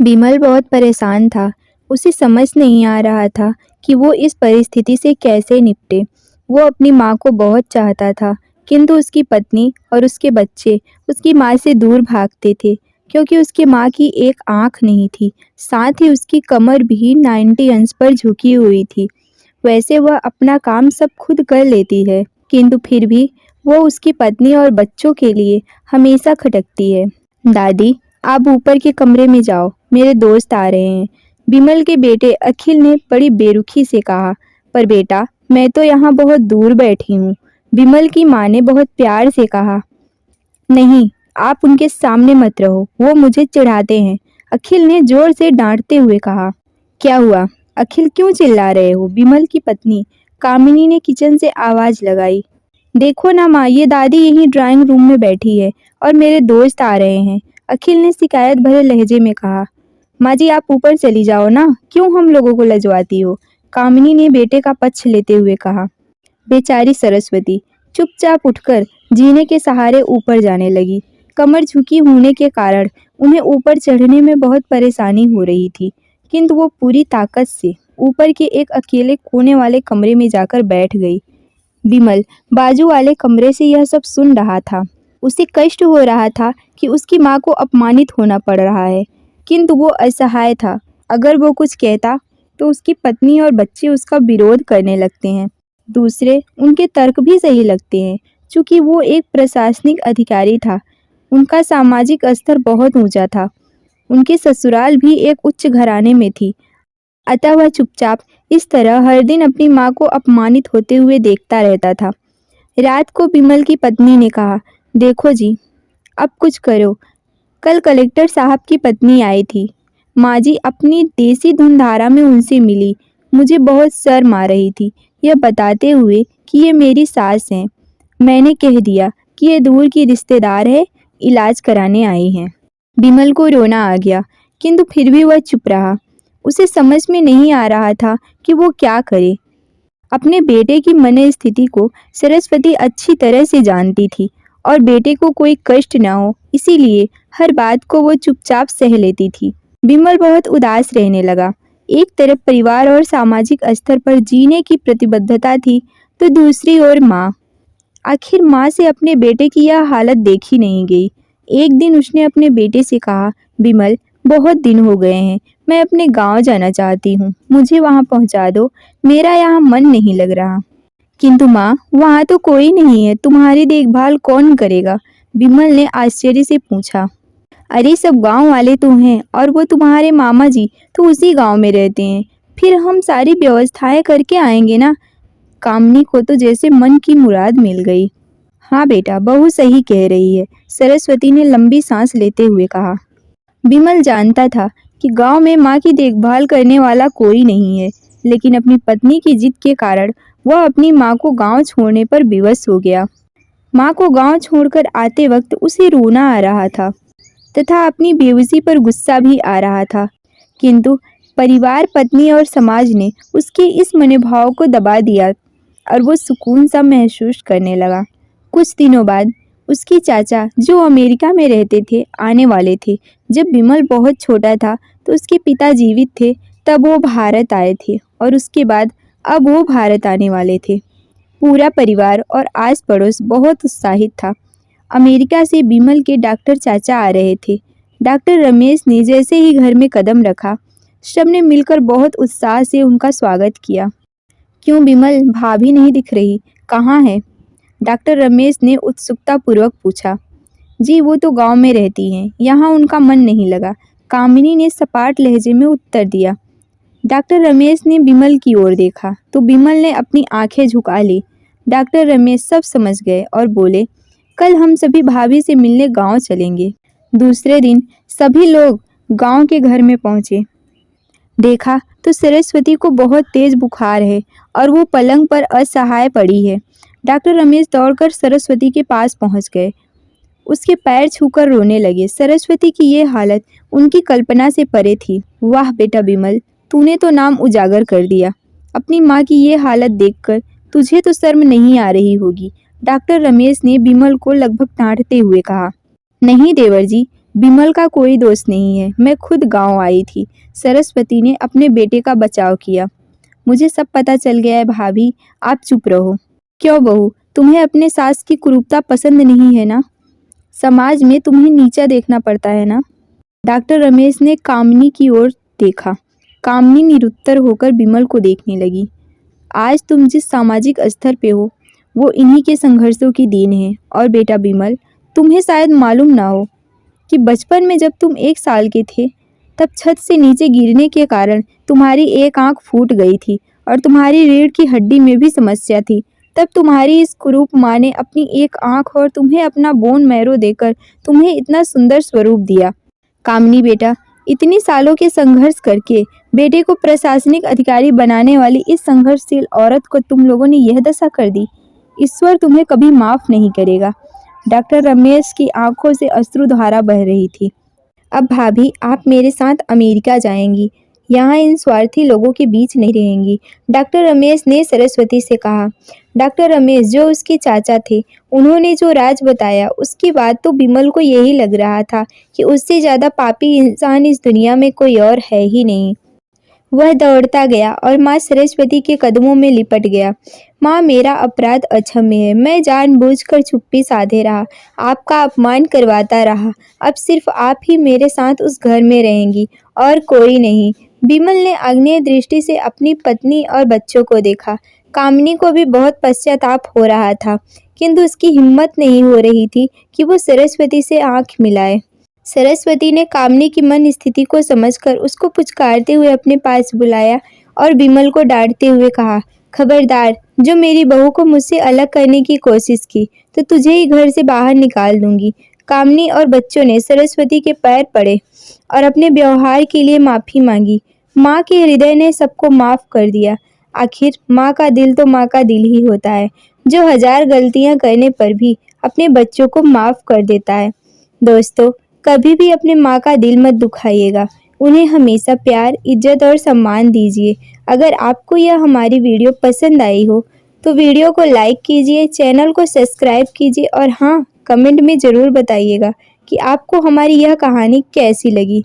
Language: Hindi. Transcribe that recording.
बिमल बहुत परेशान था। उसे समझ नहीं आ रहा था कि वो इस परिस्थिति से कैसे निपटे। वो अपनी माँ को बहुत चाहता था, किंतु उसकी पत्नी और उसके बच्चे उसकी माँ से दूर भागते थे, क्योंकि उसकी माँ की एक आँख नहीं थी, साथ ही उसकी कमर भी 90 अंश पर झुकी हुई थी। वैसे वह अपना काम सब खुद कर लेती है, किंतु फिर भी वो उसकी पत्नी और बच्चों के लिए हमेशा खटकती है। दादी, आप ऊपर के कमरे में जाओ, मेरे दोस्त आ रहे हैं। बिमल के बेटे अखिल ने बड़ी बेरुखी से कहा। पर बेटा, मैं तो यहाँ बहुत दूर बैठी हूँ। बिमल की माँ ने बहुत प्यार से कहा। नहीं, आप उनके सामने मत रहो, वो मुझे चिढ़ाते हैं, अखिल ने जोर से डांटते हुए कहा। क्या हुआ? अखिल, क्यों चिल्ला रहे हो? बिमल की पत्नी कामिनी ने किचन से आवाज लगाई। देखो ना माँ, ये दादी यहीं ड्राइंग रूम में बैठी है और मेरे दोस्त आ रहे हैं, अखिल ने शिकायत भरे लहजे में कहा। माँ जी, आप ऊपर चली जाओ ना, क्यों हम लोगों को लजवाती हो? कामिनी ने बेटे का पक्ष लेते हुए कहा। बेचारी सरस्वती चुपचाप उठकर जीने के सहारे ऊपर जाने लगी। कमर झुकी होने के कारण उन्हें ऊपर चढ़ने में बहुत परेशानी हो रही थी, किंतु वो पूरी ताकत से ऊपर के एक अकेले कोने वाले कमरे में जाकर बैठ गई। बिमल बाजू वाले कमरे से यह सब सुन रहा था। उसे कष्ट हो रहा था कि उसकी माँ को अपमानित होना पड़ रहा है, किंतु वो असहाय था। अगर वो कुछ कहता तो उसकी पत्नी और बच्चे उसका विरोध करने लगते हैं। दूसरे, उनके तर्क भी सही लगते हैं। चूंकि वो एक प्रशासनिक अधिकारी था, उनका सामाजिक स्तर बहुत ऊंचा था। उनकी ससुराल भी एक उच्च घराने में थी, अतः वह चुपचाप इस तरह हर दिन अपनी माँ को अपमानित होते हुए देखता रहता था। रात को बिमल की पत्नी ने कहा, देखो जी, अब कुछ करो। कल कलेक्टर साहब की पत्नी आई थी। माँ जी अपनी देसी धुनधारा में उनसे मिली। मुझे बहुत शर्म आ रही थी, यह बताते हुए कि ये मेरी सास हैं। मैंने कह दिया कि ये दूर की रिश्तेदार है, इलाज कराने आई हैं। बिमल को रोना आ गया, किंतु फिर भी वह चुप रहा। उसे समझ में नहीं आ रहा था कि वो क्या करे। अपने बेटे की मनस्थिति को सरस्वती अच्छी तरह से जानती थी और बेटे को कोई कष्ट न हो, इसीलिए हर बात को वो चुपचाप सह लेती थी। बिमल बहुत उदास रहने लगा। एक तरफ परिवार और सामाजिक स्तर पर जीने की प्रतिबद्धता थी, तो दूसरी ओर माँ। आखिर माँ से अपने बेटे की यह हालत देखी नहीं गई। एक दिन उसने अपने बेटे से कहा, बिमल, बहुत दिन हो गए हैं, मैं अपने गांव जाना चाहती हूँ, मुझे वहाँ पहुँचा दो, मेरा यहाँ मन नहीं लग रहा। किंतु माँ, वहाँ तो कोई नहीं है, तुम्हारी देखभाल कौन करेगा? बिमल ने आश्चर्य से पूछा। अरे सब गांव वाले तो हैं, और वो तुम्हारे मामा जी तो उसी गांव में रहते हैं, फिर हम सारी व्यवस्थाएं करके आएंगे ना। कामनी को तो जैसे मन की मुराद मिल गई। हाँ बेटा, बहू सही कह रही है, सरस्वती ने लंबी सांस लेते हुए कहा। बिमल जानता था कि गांव में माँ की देखभाल करने वाला कोई नहीं है, लेकिन अपनी पत्नी की जिद के कारण वह अपनी माँ को गांव छोड़ने पर विवश हो गया। माँ को गांव छोड़कर आते वक्त उसे रोना आ रहा था तथा अपनी बेबसी पर गुस्सा भी आ रहा था, किंतु परिवार, पत्नी और समाज ने उसके इस मनोभाव को दबा दिया और वो सुकून सा महसूस करने लगा। कुछ दिनों बाद उसके चाचा, जो अमेरिका में रहते थे, आने वाले थे। जब बिमल बहुत छोटा था तो उसके पिता जीवित थे, तब वो भारत आए थे और उसके बाद अब वो भारत आने वाले थे। पूरा परिवार और आस पड़ोस बहुत उत्साहित था। अमेरिका से बिमल के डॉक्टर चाचा आ रहे थे। डॉक्टर रमेश ने जैसे ही घर में कदम रखा, सबने मिलकर बहुत उत्साह से उनका स्वागत किया। क्यों बिमल, भाभी नहीं दिख रही, कहाँ है? डॉक्टर रमेश ने उत्सुकतापूर्वक पूछा। जी, वो तो गांव में रहती हैं, यहाँ उनका मन नहीं लगा, कामिनी ने सपाट लहजे में उत्तर दिया। डॉक्टर रमेश ने बिमल की ओर देखा तो बिमल ने अपनी आंखें झुका ली। डॉक्टर रमेश सब समझ गए और बोले, कल हम सभी भाभी से मिलने गांव चलेंगे। दूसरे दिन सभी लोग गांव के घर में पहुंचे। देखा तो सरस्वती को बहुत तेज बुखार है और वो पलंग पर असहाय पड़ी है। डॉक्टर रमेश दौड़कर सरस्वती के पास पहुंच गए, उसके पैर छूकर रोने लगे। सरस्वती की ये हालत उनकी कल्पना से परे थी। वाह बेटा बिमल, तूने तो नाम उजागर कर दिया। अपनी माँ की ये हालत देखकर तुझे तो शर्म नहीं आ रही होगी, डॉक्टर रमेश ने बिमल को लगभग डांटते हुए कहा। नहीं देवर जी, विमल का कोई दोष नहीं है, मैं खुद गांव आई थी। सरस्वती ने अपने बेटे का बचाव किया। मुझे सब पता चल गया है भाभी, आप चुप रहो। क्यों बहू, तुम्हें अपने सास की कुरूपता पसंद नहीं है ना? समाज में तुम्हें नीचा देखना पड़ता है ना? डॉक्टर रमेश ने कामिनी की ओर देखा। कामिनी निरुत्तर होकर विमल को देखने लगी। आज तुम जिस सामाजिक स्तर पे हो वो इन्हीं के संघर्षों की देन है। और बेटा विमल, तुम्हें शायद मालूम ना हो कि बचपन में जब तुम 1 साल के थे तब छत से नीचे गिरने के कारण तुम्हारी एक आंख फूट गई थी और तुम्हारी रीढ़ की हड्डी में भी समस्या थी। तब तुम्हारी इस कुरूप माँ ने अपनी एक आंख और तुम्हें अपना बोन मैरो देकर तुम्हें इतना सुंदर स्वरूप दिया। कामिनी बेटा, इतनी सालों के संघर्ष करके बेटे को प्रशासनिक अधिकारी बनाने वाली इस संघर्षशील औरत को तुम लोगों ने यह दशा कर दी। ईश्वर तुम्हें कभी माफ नहीं करेगा। डॉक्टर रमेश की आंखों से अश्रुधारा बह रही थी। अब भाभी, आप मेरे साथ अमेरिका जाएंगी, यहाँ इन स्वार्थी लोगों के बीच नहीं रहेंगी, डॉक्टर रमेश ने सरस्वती से कहा। डॉक्टर रमेश जो उसके चाचा थे, उन्होंने जो राज बताया उसकी बात तो विमल को यही लग रहा था कि उससे ज़्यादा पापी इंसान इस दुनिया में कोई और है ही नहीं। वह दौड़ता गया और माँ सरस्वती के कदमों में लिपट गया। माँ, मेरा अपराध अक्षम्य है, मैं जानबूझकर चुप्पी साधे रहा, आपका अपमान करवाता रहा। अब सिर्फ आप ही मेरे साथ उस घर में रहेंगी और कोई नहीं। विमल ने आग्नेय दृष्टि से अपनी पत्नी और बच्चों को देखा। कामिनी को भी बहुत पश्चाताप हो रहा था, किंतु उसकी हिम्मत नहीं हो रही थी कि वो सरस्वती से आंख मिलाए। सरस्वती ने कामिनी की मन स्थिति को समझकर उसको पुचकारते हुए अपने पास बुलाया और विमल को डांटते हुए कहा, खबरदार, जो मेरी बहू को मुझसे अलग करने की कोशिश की तो तुझे ही घर से बाहर निकाल दूंगी। कामिनी और बच्चों ने सरस्वती के पैर पड़े और अपने व्यवहार के लिए माफ़ी मांगी। माँ के हृदय ने सबको माफ़ कर दिया। आखिर माँ का दिल तो माँ का दिल ही होता है, जो 1000 गलतियाँ करने पर भी अपने बच्चों को माफ़ कर देता है। दोस्तों, कभी भी अपने माँ का दिल मत दुखाइएगा, उन्हें हमेशा प्यार, इज्जत और सम्मान दीजिए। अगर आपको यह हमारी वीडियो पसंद आई हो तो वीडियो को लाइक कीजिए, चैनल को सब्सक्राइब कीजिए और हाँ, कमेंट में ज़रूर बताइएगा कि आपको हमारी यह कहानी कैसी लगी।